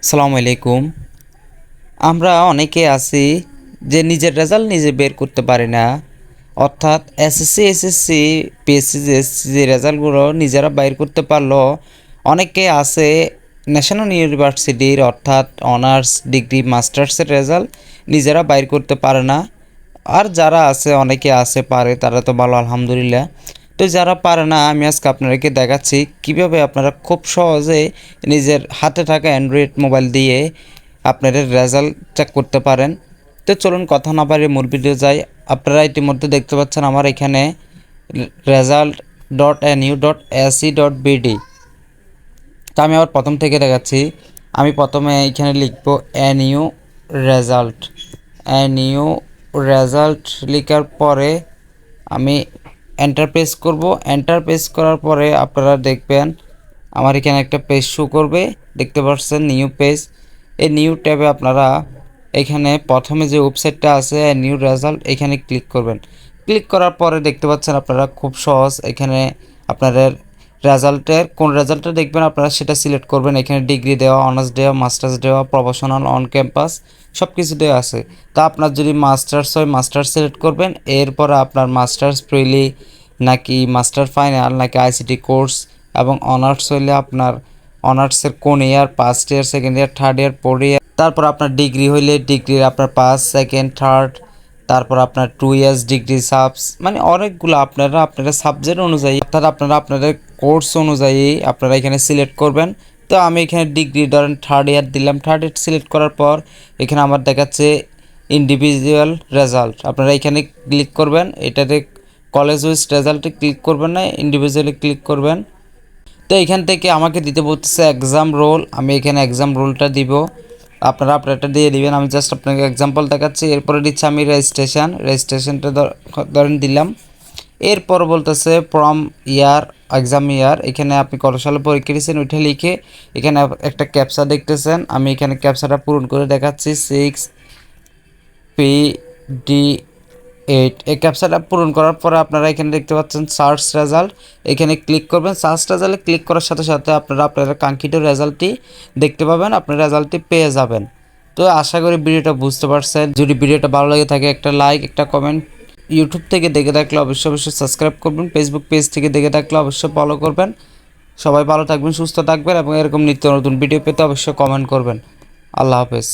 আসসালামু আলাইকুম। আমরা অনেকে আছি যে নিজের রেজাল্ট নিজে বের করতে পারি না, অর্থাৎ এসএসসি পিএসসি যে রেজাল্টগুলো নিজেরা বাইর করতে পারলো। অনেকে আছে ন্যাশনাল ইউনিভার্সিটির অর্থাৎ অনার্স ডিগ্রি মাস্টার্সের রেজাল্ট নিজেরা বাইর করতে পারে না। আর যারা আছে অনেকে আছে পারে, তারা তো ভালো আলহামদুলিল্লাহ। তো যারা পারে না, আমি আজকে আপনাদেরকে দেখাচ্ছি কিভাবে আপনারা খুব সহজে নিজের হাতে থাকা অ্যান্ড্রয়েড মোবাইল দিয়ে আপনাদের রেজাল্ট চেক করতে পারেন। তো চলুন কথা না বাড়িয়ে মূল ভিডিও যাই। আপনারা ইতিমধ্যে দেখতে পাচ্ছেন আমার এখানে result.nu.ac.bd। তো আমি আবার প্রথম থেকে দেখাচ্ছি। আমি প্রথমে এখানে লিখব এনইউ রেজাল্ট। এনইউ রেজাল্ট লেখার পরে আমি এন্টার প্রেস করব। এন্টার প্রেস করার পরে আপনারা দেখবেন আমার এখানে একটা পেজ শো করবে, দেখতে পাচ্ছেন নিউ পেজ। এই নিউ ট্যাবে আপনারা এখানে প্রথমে যে ওয়েবসাইটটা আছে নিউ রেজাল্ট, এখানে ক্লিক করবেন। ক্লিক করার পরে দেখতে পাচ্ছেন আপনারা খুব সহজ এখানে আপনাদের রেজাল্টের কোন রেজাল্টটা দেখবেন আপনারা সেটা সিলেক্ট করবেন। এখানে ডিগ্রি দেওয়া, অনার্স দেওয়া, মাস্টার্স দেওয়া, প্রফেশনাল, অন ক্যাম্পাস সব কিছু দেওয়া আছে। তা আপনার যদি মাস্টার্স হয় মাস্টার্স সিলেক্ট করবেন। এরপর আপনার মাস্টার্স প্রিলি নাকি মাস্টার ফাইনাল নাকি আইসিটি কোর্স, এবং অনার্স হইলে আপনার অনার্সের কোন year, first year, second year, third year, fourth year. তারপর আপনার ডিগ্রি হইলে ডিগ্রির আপনার ফার্স্ট, সেকেন্ড, থার্ড। তারপর আপনার 2 ইয়ার্স ডিগ্রি সাবস, মানে অনেকগুলো আপনারা সাবজেক্ট অনুযায়ী অর্থাৎ আপনারা আপনাদের কোর্স অনুযায়ী আপনারা এখানে সিলেক্ট করবেন। তো আমি এখানে ডিগ্রি ধরেন থার্ড ইয়ার দিলাম। থার্ড ইয়ার সিলেক্ট করার পর এখানে আমার দেখাচ্ছে ইন্ডিভিজুয়াল রেজাল্ট, আপনারা এখানে ক্লিক করবেন। এটাতে কলেজ ওয়াইজ রেজাল্টে ক্লিক করবেন না, ইন্ডিভিজুয়ালি ক্লিক করবেন। তো এখান থেকে আমাকে দিতে বলতেছে এক্সাম রোল, আমি এখানে এক্সাম রোলটা দিব। আপনারা আপনারটা দিয়ে দিবেন। আমি জাস্ট আপনাকে এক্সাম্পল দেখাচ্ছি। এরপরে দিচ্ছি আমি রেজিস্ট্রেশনটা ধরেন দিলাম। এরপর বলতেছে ফ্রম ইয়ার, এক্সাম ইয়ার, এখানে আপনি কত সালে পরীক্ষা দিয়েছেন ওইটা লিখে এখানে একটা ক্যাপচা দেখতেছেন। আমি এখানে ক্যাপচাটা পূরণ করে দেখাচ্ছি 6PD8। এই ক্যাপচাটা পূরণ করার পরে আপনারা এখানে দেখতে পাচ্ছেন সার্চ রেজাল্ট, এখানে ক্লিক করবেন। সার্চ রেজাল্টে ক্লিক করার সাথে সাথে আপনারা আপনাদের কাঙ্ক্ষিত রেজাল্টটি দেখতে পাবেন, আপনার রেজাল্টটি পেয়ে যাবেন। তো আশা করি ভিডিওটা বুঝতে পারছেন। যদি ভিডিওটা ভালো লাগে থাকে একটা লাইক, একটা কমেন্ট। ইউটিউব থেকে দেখে থাকলে অবশ্যই সাবস্ক্রাইব করবেন। ফেসবুক পেজ থেকে দেখে থাকলে অবশ্যই ফলো করবেন। সবাই ভালো থাকবেন, সুস্থ থাকবেন এবং এরকম নিত্য নতুন ভিডিও পেতে অবশ্যই কমেন্ট করবেন। আল্লাহ হাফেজ।